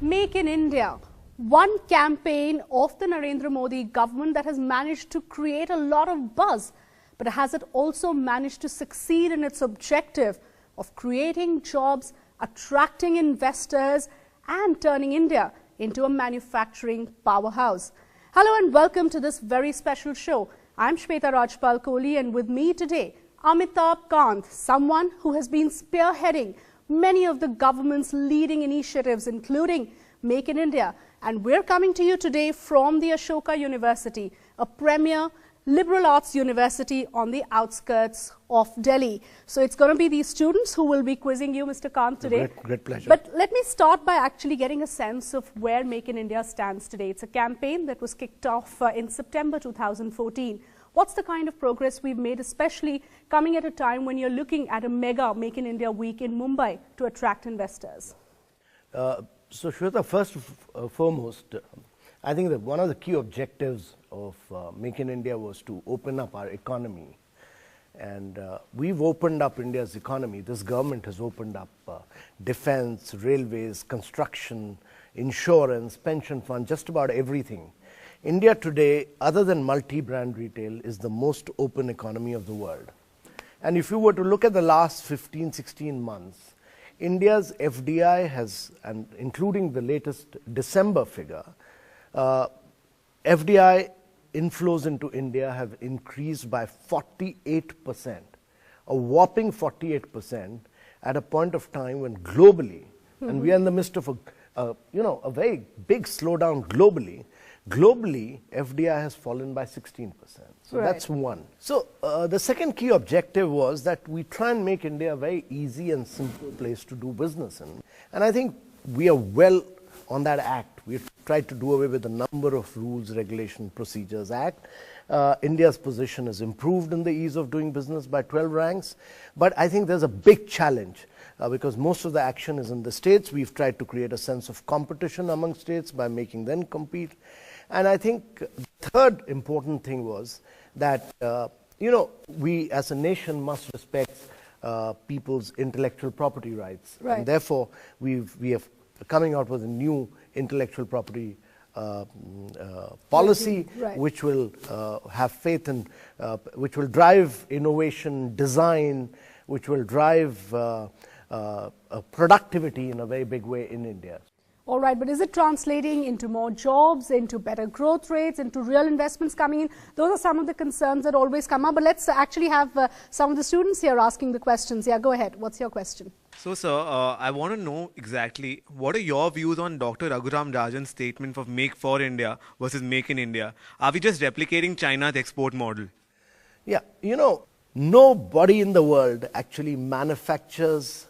Make in India, one campaign of the Narendra Modi government that has managed to create a lot of buzz, but has it also managed to succeed in its objective of creating jobs, attracting investors and turning India into a manufacturing powerhouse? Hello and welcome to this very special show. I'm Shweta Rajpal and with me today, Amitabh Kant, someone who has been spearheading many of the government's leading initiatives, including Make in India. And we're coming to you today from the Ashoka University, a premier liberal arts university on the outskirts of Delhi. So it's going to be these students who will be quizzing you, Mr. Kant, today. Great pleasure. But let me start by actually getting a sense of where Make in India stands today. It's a campaign that was kicked off in September 2014. What's the kind of progress we've made, especially coming at a time when you're looking at a mega Make in India week in Mumbai to attract investors? So Shweta, first and foremost, I think that one of the key objectives of Make in India was to open up our economy. And we've opened up India's economy. This government has opened up defense, railways, construction, insurance, pension fund, just about everything. India today, other than multi-brand retail, is the most open economy of the world. And if you were to look at the last 15, 16 months, India's FDI has, and including the latest December figure, FDI inflows into India have increased by 48%, a whopping 48% at a point of time when globally, and we are in the midst of a very big slowdown globally, FDI has fallen by 16%. So that's one. So the second key objective was that we try and make India a very easy and simple place to do business in. And I think we are well on that act. We've tried to do away with a number of rules, regulation, procedures act. India's position has improved in the ease of doing business by 12 ranks. But I think there's a big challenge. Because most of the action is in the states. We've tried to create a sense of competition among states by making them compete. And I think the third important thing was that, we as a nation must respect people's intellectual property rights. Right. And therefore, we have coming out with a new intellectual property policy, right, which will have faith in, which will drive innovation, design, which will drive productivity in a very big way in India. All right, but is it translating into more jobs, into better growth rates, into real investments coming in? Those are some of the concerns that always come up. But let's actually have some of the students here asking the questions. Yeah, go ahead. What's your question? So, sir, I want to know exactly what are your views on Dr. Raghuram Rajan's statement of Make for India versus Make in India? Are we just replicating China's export model? Yeah, nobody in the world actually manufactures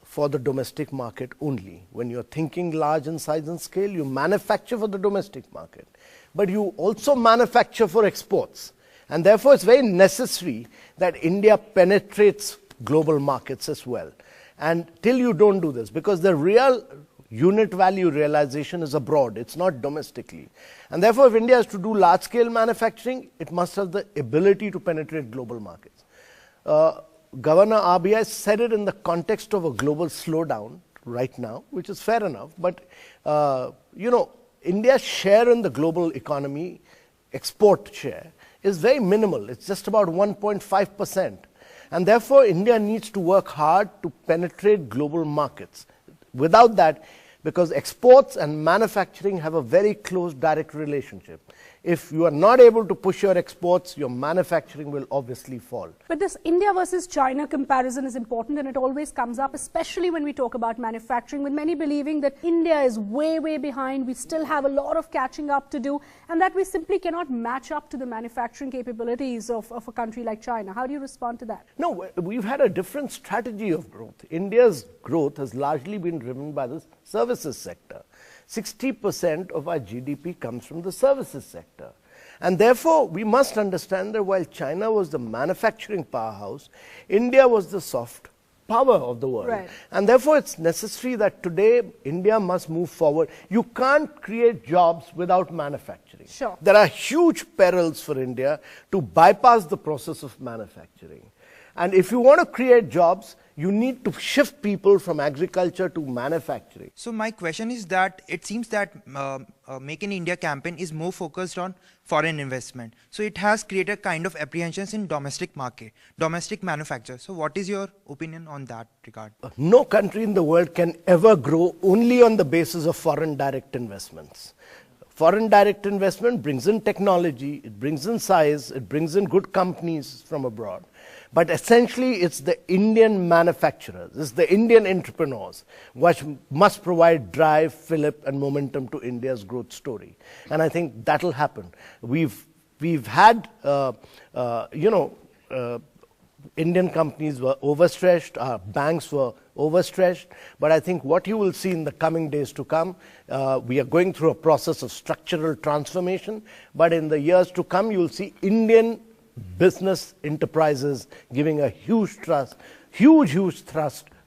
for the domestic market only. When you're thinking large in size and scale, you manufacture for the domestic market. But you also manufacture for exports. And therefore, it's very necessary that India penetrates global markets as well. And till you don't do this, because the real unit value realization is abroad, it's not domestically. And therefore, if India has to do large-scale manufacturing, it must have the ability to penetrate global markets. Governor RBI said it in the context of a global slowdown right now, which is fair enough. But, India's share in the global economy, export share, is very minimal. It's just about 1.5%. And therefore, India needs to work hard to penetrate global markets. Without that, because exports and manufacturing have a very close direct relationship. If you are not able to push your exports, your manufacturing will obviously fall. But this India versus China comparison is important, and it always comes up, especially when we talk about manufacturing, with many believing that India is way, way behind. We still have a lot of catching up to do, and that we simply cannot match up to the manufacturing capabilities of a country like China. How do you respond to that? No, we've had a different strategy of growth. India's growth has largely been driven by the services sector. 60% of our GDP comes from the services sector. And therefore, we must understand that while China was the manufacturing powerhouse, India was the soft power of the world. Right. And therefore, it's necessary that today India must move forward. You can't create jobs without manufacturing. Sure. There are huge perils for India to bypass the process of manufacturing. And if you want to create jobs, you need to shift people from agriculture to manufacturing. So my question is that it seems that Make in India campaign is more focused on foreign investment. So it has created kind of apprehensions in domestic market, domestic manufacture. So what is your opinion on that regard? No country in the world can ever grow only on the basis of foreign direct investments. Foreign direct investment brings in technology, it brings in size, it brings in good companies from abroad. But essentially, it's the Indian manufacturers, it's the Indian entrepreneurs which must provide drive, fillip, and momentum to India's growth story. And I think that will happen. We've had, Indian companies were overstretched, our banks were overstretched, but I think what you will see in the coming days to come, we are going through a process of structural transformation, but in the years to come, you will see Indian business enterprises giving a huge thrust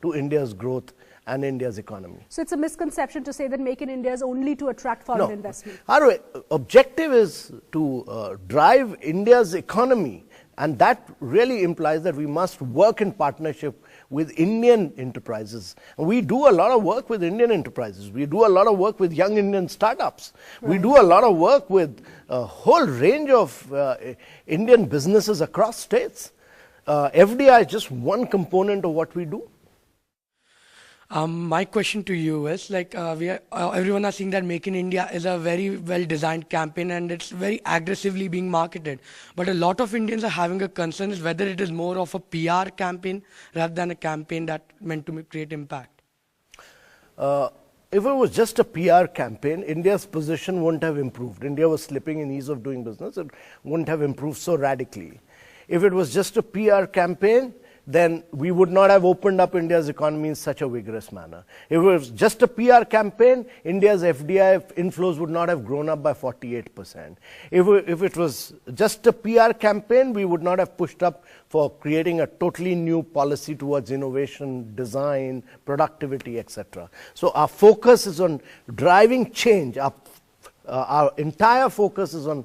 to India's growth and India's economy. So it's a misconception to say that Make in India is only to attract foreign investment. Our objective is to drive India's economy, and that really implies that we must work in partnership with Indian enterprises. And we do a lot of work with Indian enterprises. We do a lot of work with young Indian startups. Right. We do a lot of work with a whole range of Indian businesses across states. FDI is just one component of what we do. My question to you is, everyone are seeing that Make in India is a very well-designed campaign and it's very aggressively being marketed. But a lot of Indians are having a concern is whether it is more of a PR campaign rather than a campaign that meant to create impact. If it was just a PR campaign, India's position wouldn't have improved. India was slipping in ease of doing business. It wouldn't have improved so radically. If it was just a PR campaign, then we would not have opened up India's economy in such a vigorous manner. If it was just a PR campaign, India's FDI inflows would not have grown up by 48%. If it was just a PR campaign, we would not have pushed up for creating a totally new policy towards innovation, design, productivity, etc. So our focus is on driving change. Our entire focus is on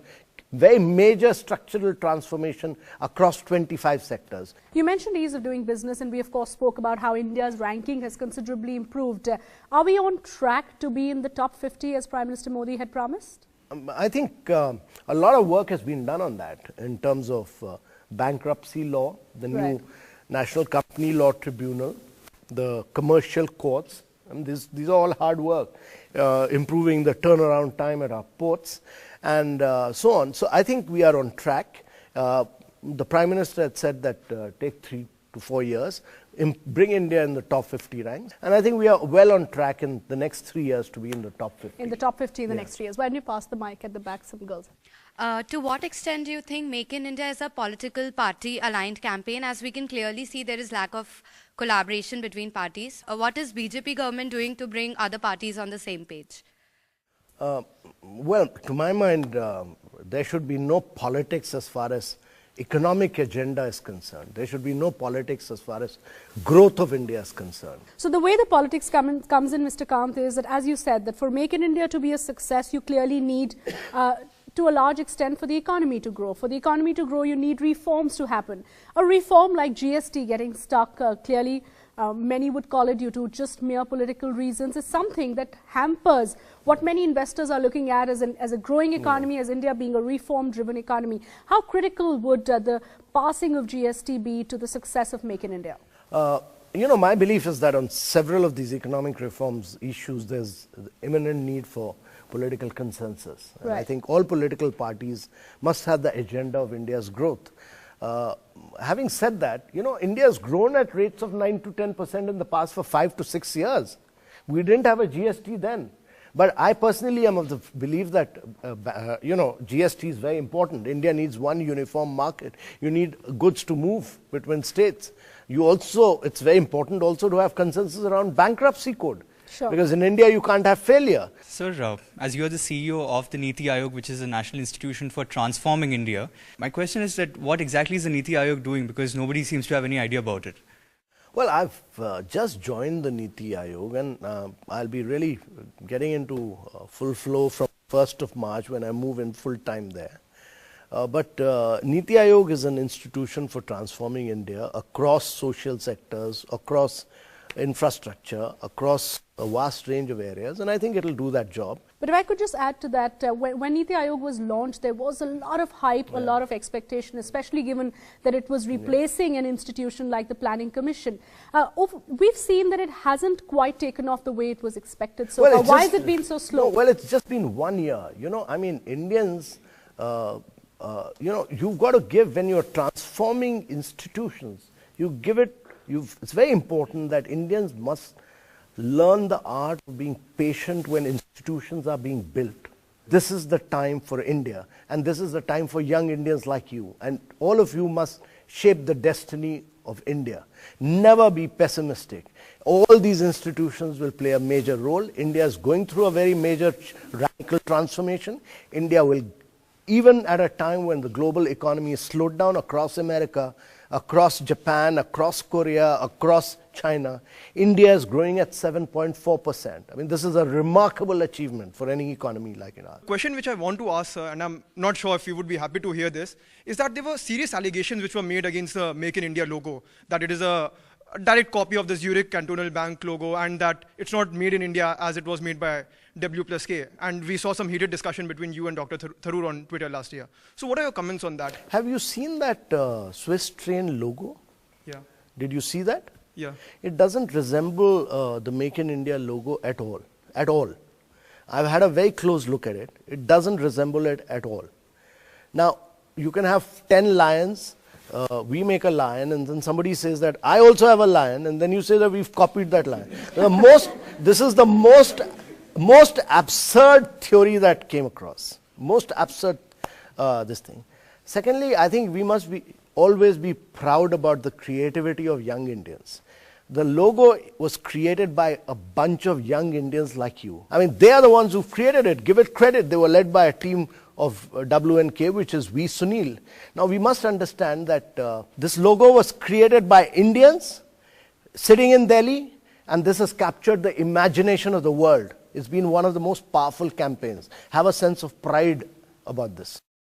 very major structural transformation across 25 sectors. You mentioned ease of doing business, and we of course spoke about how India's ranking has considerably improved. Are we on track to be in the top 50 as Prime Minister Modi had promised? I think a lot of work has been done on that in terms of bankruptcy law, the new National Company Law Tribunal, the commercial courts, and these are all hard work, improving the turnaround time at our ports, and so on. So I think we are on track. The Prime Minister had said that take 3 to 4 years, bring India in the top 50 ranks. And I think we are well on track in the next 3 years to be in the top 50. In the top 50 in the next 3 years. Why don't you pass the mic at the back, some girls? To what extent do you think Make in India is a political party aligned campaign? As we can clearly see, there is lack of collaboration between parties. What is BJP government doing to bring other parties on the same page? Well, to my mind, there should be no politics as far as economic agenda is concerned. There should be no politics as far as growth of India is concerned. So the way the politics comes in, Mr. Kant, is that, as you said, that for Make in India to be a success, you clearly need, to a large extent, for the economy to grow. For the economy to grow, you need reforms to happen. A reform like GST getting stuck, clearly, many would call it due to just mere political reasons, is something that hampers what many investors are looking at as a growing economy, as India being a reform-driven economy. How critical would the passing of GST be to the success of Make in India? My belief is that on several of these economic reforms issues, there's imminent need for political consensus. And I think all political parties must have the agenda of India's growth. Having said that, India has grown at rates of 9 to 10% in the past for 5 to 6 years. We didn't have a GST then. But I personally am of the belief that, GST is very important. India needs one uniform market. You need goods to move between states. It's very important also to have consensus around bankruptcy code. Sure. Because in India, you can't have failure. Sir, as you are the CEO of the Niti Aayog, which is a national institution for transforming India, my question is that what exactly is the Niti Aayog doing? Because nobody seems to have any idea about it. Well, I've just joined the Niti Aayog, and I'll be really getting into full flow from 1st of March when I move in full time there. But Niti Aayog is an institution for transforming India across social sectors, across infrastructure, across a vast range of areas, and I think it will do that job. But if I could just add to that, when Niti Aayog was launched, there was a lot of hype, a lot of expectation, especially given that it was replacing an institution like the Planning Commission. We've seen that it hasn't quite taken off the way it was expected so far. Why has it been so slow? No, well, it's just been 1 year. You know, I mean, Indians, you know, you've got to give, when you're transforming institutions, you give it, it's very important that Indians must learn the art of being patient when institutions are being built. This is the time for India, and this is the time for young Indians like you, and all of you must shape the destiny of India. Never be pessimistic. All these institutions will play a major role. India is going through a very major radical transformation. India will, even at a time when the global economy is slowed down across America, across Japan, across Korea, across China, India is growing at 7.4%. I mean, this is a remarkable achievement for any economy like ours. Question which I want to ask, sir, and I'm not sure if you would be happy to hear this, is that there were serious allegations which were made against the Make in India logo, that it is a direct copy of the Zurich Cantonal Bank logo and that it's not made in India as it was made by W+K. And we saw some heated discussion between you and Dr. Tharoor on Twitter last year. So what are your comments on that? Have you seen that Swiss train logo? Yeah. Did you see that? Yeah. It doesn't resemble the Make in India logo at all. At all. I've had a very close look at it. It doesn't resemble it at all. Now, you can have 10 lions. We make a lion, and then somebody says that I also have a lion, and then you say that we've copied that lion. This is the most absurd theory that came across. Most absurd this thing. Secondly, I think we must always be proud about the creativity of young Indians. The logo was created by a bunch of young Indians like you. I mean, they are the ones who created it. Give it credit. They were led by a team of WNK, which is V. Sunil. Now, we must understand that this logo was created by Indians sitting in Delhi, and this has captured the imagination of the world. It's been one of the most powerful campaigns. Have a sense of pride about this.